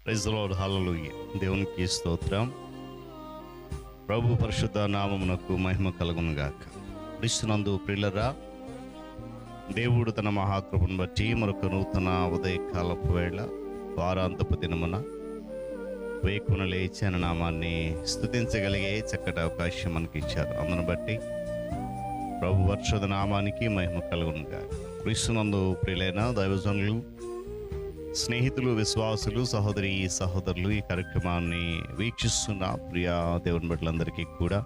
Praise the lord, హల్లెలూయా. దేవునికి స్తోత్రం. ప్రభు పరిశుద్ధ నామమునకు మహిమ కలుగును గాక. క్రీస్తునందు ప్రియులారా, దేవుడు తన మహాకృపను బట్టి మరొక నూతన ఉదయకాలపు వేళ వారాంతపు దినమున వేకున లేచి అనే నామాన్ని స్తుతించగలిగే చక్కటి అవకాశం మనకి ఇచ్చారు. అందును బట్టి ప్రభు పరిశుద్ధ నామానికి మహిమ కలుగును గాక. క్రీస్తునందు ప్రియులైన దైవజనులు, స్నేహితులు, విశ్వాసులు, సహోదరి సహోదరులు, ఈ కార్యక్రమాన్ని వీక్షిస్తున్న ప్రియ దేవుని బిడ్డలందరికీ కూడా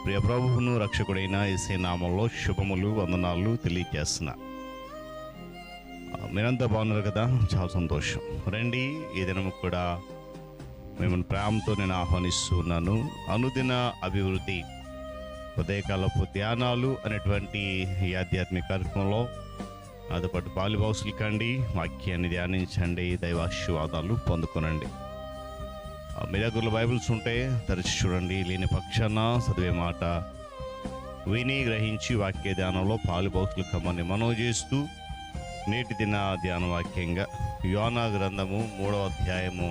ప్రియ ప్రభువును రక్షకుడైన యేసయ్య నామంలో శుభములు, వందనాలు తెలియజేస్తున్నా. మీరంతా బాగున్నారు కదా? చాలా సంతోషం. రండి, ఈ దినము కూడా మిమ్మల్ని ప్రేమతో నేను ఆహ్వానిస్తూ ఉన్నాను. అనుదిన అభివృద్ధి ఉదయకాలపు ధ్యానాలు అనేటువంటి ఈ ఆధ్యాత్మిక కార్యక్రమంలో అదుపాటు బాలిబాసులు కండి, వాక్యాన్ని ధ్యానించండి, దైవాశీర్వాదాలు పొందుకోనండి. మీ దగ్గరలో బైబిల్స్ ఉంటే తెరిచి చూడండి. లేని పక్షాన చదివే మాట విని గ్రహించి వాక్య ధ్యానంలో పాలుబాసులు కమ్మని మనవి చేస్తూ నేటి దిన ధ్యాన వాక్యంగా యోనా గ్రంథము 3వ అధ్యాయము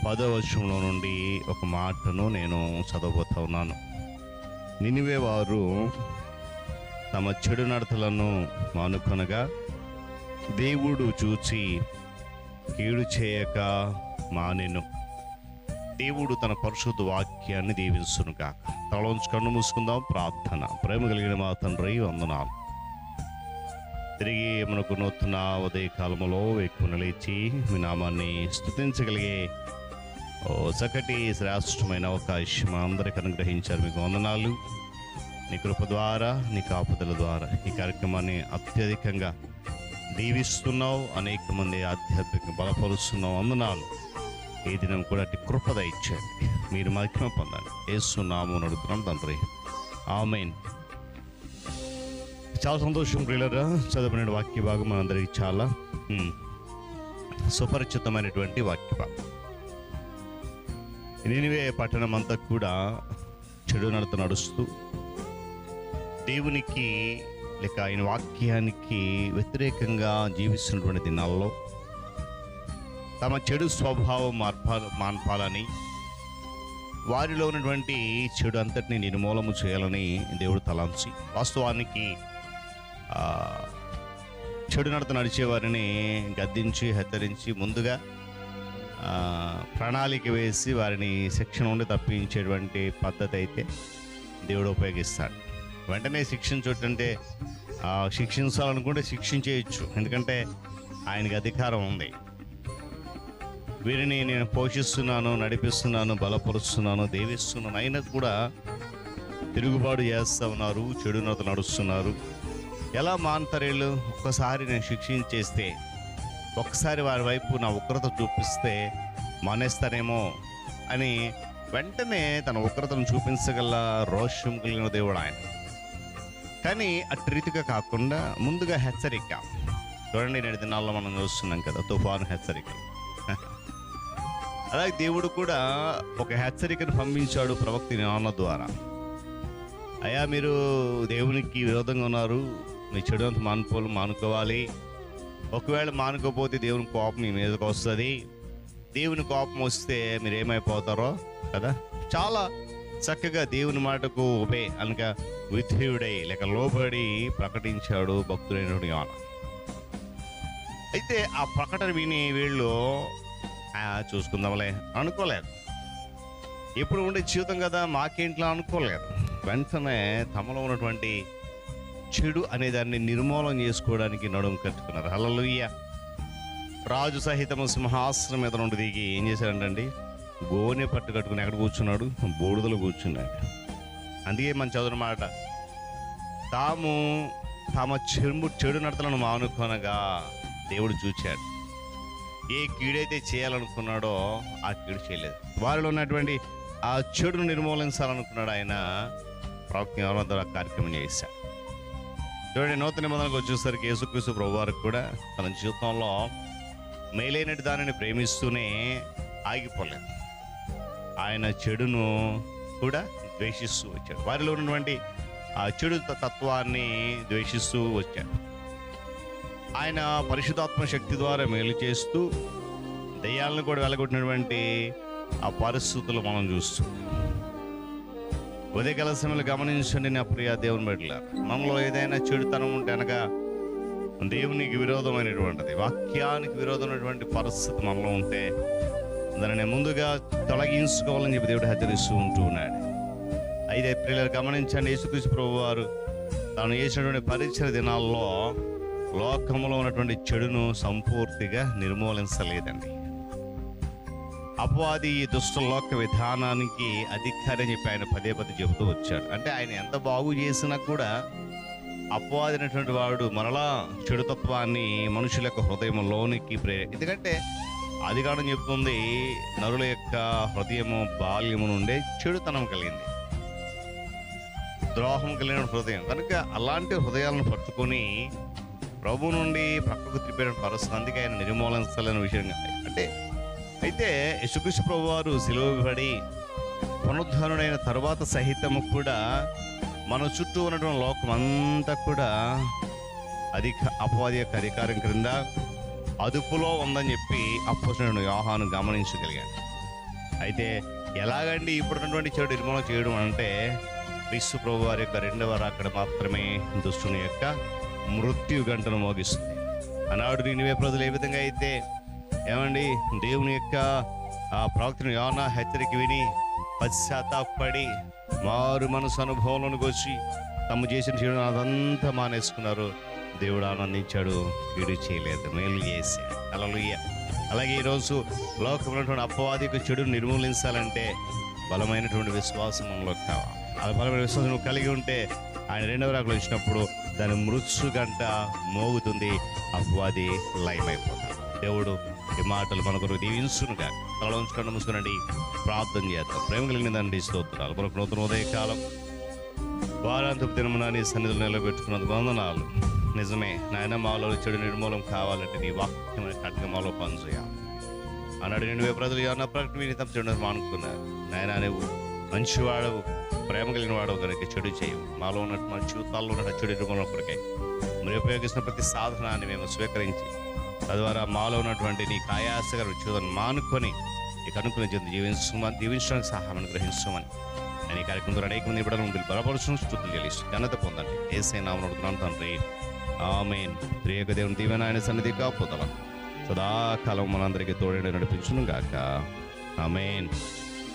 10వ వచనంలో నుండి ఒక మాటను నేను చదవబోతా ఉన్నాను. నినివే వారు తమ చెడు నడతలను మానుకొనగా దేవుడు చూచి కీడు చేయక మానెను. దేవుడు తన పరిశుద్ధ వాక్యాన్ని దీవించునుగా. తలవంచి కన్ను మూసుకుందాం. ప్రార్థన. ప్రేమ కలిగిన మా తండ్రి, వందనాలు. తిరిగి మనకు నూతన ఉదయకాలములో ఎక్కువ లేచి మీ నామాన్ని స్తుతించగలిగే చక్కటి శ్రేష్టమైన అవకాశం అందరికి అనుగ్రహించారు. మీకు వందనాలు. నీ కృప ద్వారా, నీ కాపుదల ద్వారా ఈ కార్యక్రమాన్ని అత్యధికంగా దీవిస్తున్నావు. అనేక మంది ఆధ్యాత్మిక బలపరుస్తున్నావు. వందనాలు. ఈ దినం కూడా అట్టి కృప దయచేయండి. మీరు మహిమ పొందండి. యేసు నామమున అడుగుతున్నాం తండ్రి, ఆమేన్. చాలా సంతోషం ప్రియులారా. చదవబడిన వాక్య భాగం మనందరికీ చాలా సుపరిచితమైనటువంటి వాక్య భాగం. నినివే పట్టణం అంతా కూడా చెడు నడత నడుస్తూ దేవునికి లేక ఆయన వాక్యానికి వ్యతిరేకంగా జీవిస్తున్నటువంటి దినాల్లో తమ చెడు స్వభావం మాన్పాలని, వారిలో ఉన్నటువంటి చెడు అంతటిని నిర్మూలము చేయాలని దేవుడు తలంచి, వాస్తవానికి చెడు నడత నడిచేవారిని గద్దించి హెచ్చరించి ముందుగా ప్రణాళిక వేసి వారిని శిక్షణ నుండి తప్పించేటువంటి పద్ధతి అయితే దేవుడు ఉపయోగిస్తాడు. వెంటనే శిక్షించొద్దంటే శిక్షించాలనుకుంటే శిక్షించేయచ్చు, ఎందుకంటే ఆయనకి అధికారం ఉంది. వీరిని నేను పోషిస్తున్నాను, నడిపిస్తున్నాను, బలపరుస్తున్నాను, దీవిస్తున్నాను, అయినా కూడా తిరుగుబాటు చేస్తూ ఉన్నారు, చెడు నడత నడుస్తున్నారు. ఎలా మానతారేళ్ళు? ఒక్కసారి నేను శిక్షించేస్తే, ఒక్కసారి వారి వైపు నా ఉగ్రత చూపిస్తే మానేస్తారేమో అని వెంటనే తన ఉగ్రతను చూపించగల రోషం కలిగిన దేవుడు ఆయన. కానీ అటు రీతిగా కాకుండా ముందుగా హెచ్చరిక. చూడండి, నేటి దినాల్లో మనం చూస్తున్నాం కదా, తుఫాను హెచ్చరికలు. అలాగే దేవుడు కూడా ఒక హెచ్చరికను పంపించాడు ప్రవక్త యోనా ద్వారా. అయ్యా, మీరు దేవునికి విరోధంగా ఉన్నారు, మీ చెడు అంత మానుకోవాలి. ఒకవేళ మానుకోపోతే దేవుని కోపం మీ మీదకి వస్తుంది. దేవుని కోపం వస్తే మీరు ఏమైపోతారో కదా. చాలా చక్కగా దేవుని మాటకు అనగా విధేయుడై లేక లోబడి ప్రకటించాడు భక్తుడైనటువంటి యోనా. అయితే ఆ ప్రకటన విని వీళ్ళు చూసుకుందాంలే అనుకోలేదు. ఎప్పుడు ఉండే జీవితం కదా, మాకేంట్లో అనుకోలేదు. వెంటనే తమలో ఉన్నటువంటి చెడు అనే దాన్ని నిర్మూలన చేసుకోవడానికి నడుము కట్టుకున్నారు. హల్లెలూయా. రాజు సహితము సింహాసనం మీద నుండి దిగి ఏం చేశారంటండి, గోనె పట్టు కట్టుకుని ఎక్కడ కూర్చున్నాడు? బూడిదలో కూర్చున్నాడు. అందుకే మన చదువు మాట, తమ చెడు నడతలను మానుకొనగా దేవుడు చూచాడు. ఏ కీడైతే చేయాలనుకున్నాడో ఆ కీడు చేయలేదు. వారిలో ఉన్నటువంటి ఆ చెడును నిర్మూలించాలనుకున్నాడు ఆయన. ప్రవక్త యోనా ద్వారా కార్యక్రమం చేశాడు. చూడండి, నూతన నిబంధనకు వచ్చేసరికి యేసుక్రీస్తు ప్రభువారికి కూడా తన జీవితంలో మేలైనటి దానిని ప్రేమిస్తూనే ఆగిపోలేదు. ఆయన చెడును కూడా ద్వేషిస్తూ వచ్చాడు. వారిలో ఉన్నటువంటి ఆ చెడు తత్వాన్ని ద్వేషిస్తూ వచ్చాడు. ఆయన పరిశుద్ధాత్మ శక్తి ద్వారా మేలు చేస్తూ దెయ్యాలను కూడా వెళ్ళగొట్టినటువంటి ఆ పరిస్థితులు మనం చూస్తూ ఉదయకాల సమయంలో గమనించండి నా ప్రియ దేవుని బిడ్డలారా. మనలో ఏదైనా చెడుతనం ఉంటే అనగా దేవునికి విరోధమైనటువంటిది, వాక్యానికి విరోధమైనటువంటి పరిస్థితి మనలో ఉంటే దానిని ముందుగా తొలగించుకోవాలని చెప్పి దేవుడు హెచ్చరిస్తూ ఉంటూ ఉన్నాడు. అయితే ప్రియులు గమనించండి, యేసుక్రీస్తు ప్రభువు వారు తాను చేసినటువంటి పరిచయ దినాల్లో లోకంలో ఉన్నటువంటి చెడును సంపూర్తిగా నిర్మూలించలేదండి. అపవాది ఈ దుష్ట లోక విధానానికి అధికారి అని చెప్పి ఆయన పదే పదే చెబుతూ వచ్చాడు. అంటే ఆయన ఎంత బాగు చేసినా కూడా అపవాది అనేటువంటి వాడు మరలా చెడుతత్వాన్ని మనుషుల యొక్క హృదయంలోనికి ఎందుకంటే ఆదికాండం చెప్తుంది, నరుల యొక్క హృదయము బాల్యము నుండే చెడుతనం కలిగింది, ద్రోహం కలిగిన హృదయం. కనుక అలాంటి హృదయాలను పట్టుకొని ప్రభు నుండి ప్రక్కకు త్రిప్పేట పరిస్థితి. అందుకే ఆయన నిర్మూలించాలనే విషయంగా అయితే యేసుక్రీస్తు ప్రభు వారు సిలువబడి పునరుద్ధానుడైన తరువాత సహితము కూడా మన చుట్టూ ఉన్నటువంటి లోకం అంతా కూడా అపవాది యొక్క అధికారం క్రింద అదుపులో ఉందని చెప్పి అపోస్తలుడైన యోహాను గమనించగలిగాడు. అయితే ఎలాగండి ఇప్పుడున్నటువంటి చెడు నిర్మూలన చేయడం అంటే క్రీస్తు ప్రభు వారి యొక్క రెండవ రాకడ మాత్రమే దుష్టుని యొక్క మృత్యు గంటను మోగిస్తుంది. ఆనాడు నినివే ప్రజలు ఏ విధంగా అయితే ఏమండి దేవుని యొక్క ప్రవక్తను యోనా హెచ్చరిక విని పశ్చాత్తాపడి మారు మనసు అనుభవంలోనికి వచ్చి తమ చేసిన చెడు అదంతా మానేసుకున్నారు. దేవుడు ఆనందించాడు, కీడు చేయలేదు, మేలు చేశాడు. హల్లెలూయా. అలాగే ఈరోజు లోకమైనటువంటి అపవాదికి చెడును నిర్మూలించాలంటే బలమైనటువంటి విశ్వాసం మనలో కావాలి. ఆ బలమైన విశ్వాసం నువ్వు కలిగి ఉంటే ఆయన రెండవ రాకడలో వచ్చినప్పుడు దాని మృత్యు గంట మోగుతుంది, అపవాది లయమైపోతాడు. దేవుడు ఈ మాటలు మనకు దీవించునుగా. తల ఉంచుకొని మూసుకునండి, ప్రార్థన చేద్దాం. ప్రేమ కలిగిన తండ్రి స్తోత్రాలు. మనకు నూతన ఉదయకాలం వారాంతపు దినమున నీ సన్నిధిలో నిలబెట్టుకున్నది వందనాలు. నిజమే నాయన, మాలో చెడు నిర్మూలం కావాలంటే నీ వాక్యమైన కట్టిన మాలో పనిచేయాలి. ఆనాడు నిన్ను ప్రజలు ఏమన్నా ప్రకటన విని తప్ప చెడు మానుకున్నారు. నాయన నువ్వు మంచివాడవు, ప్రేమ కలిగిన వాడవు కనుక చెడు చేయవు. మాలో ఉన్నట్టు మన జీవితాల్లో ఉన్న చెడు నిర్మూలన కొరకై మీరు ఉపయోగిస్తున్న ప్రతి సాధనాన్ని మేము స్వీకరించి తద్వారా మాలో ఉన్నటువంటి నీ కాయాసగర జీవితాన్ని మానుకొని నీకు అనుకుని దీవించడానికి సహాయం గ్రహించమని నేను ఈ కార్యక్రమంలో అనేక మంది బిడ్డలను మీరు బలపరుచుకుని స్తుతులు చెల్లిస్తూ ఘనత పొందండి. యేసయ్య నామమున అడుగుతున్నాను తండ్రి, ఆమేన్. త్రియేక దేవుని దీవెన ఆయన సన్నిధి కాపుదల సదాకాలం మనందరికీ తోడేడు నడిపించును గాక. ఆమేన్.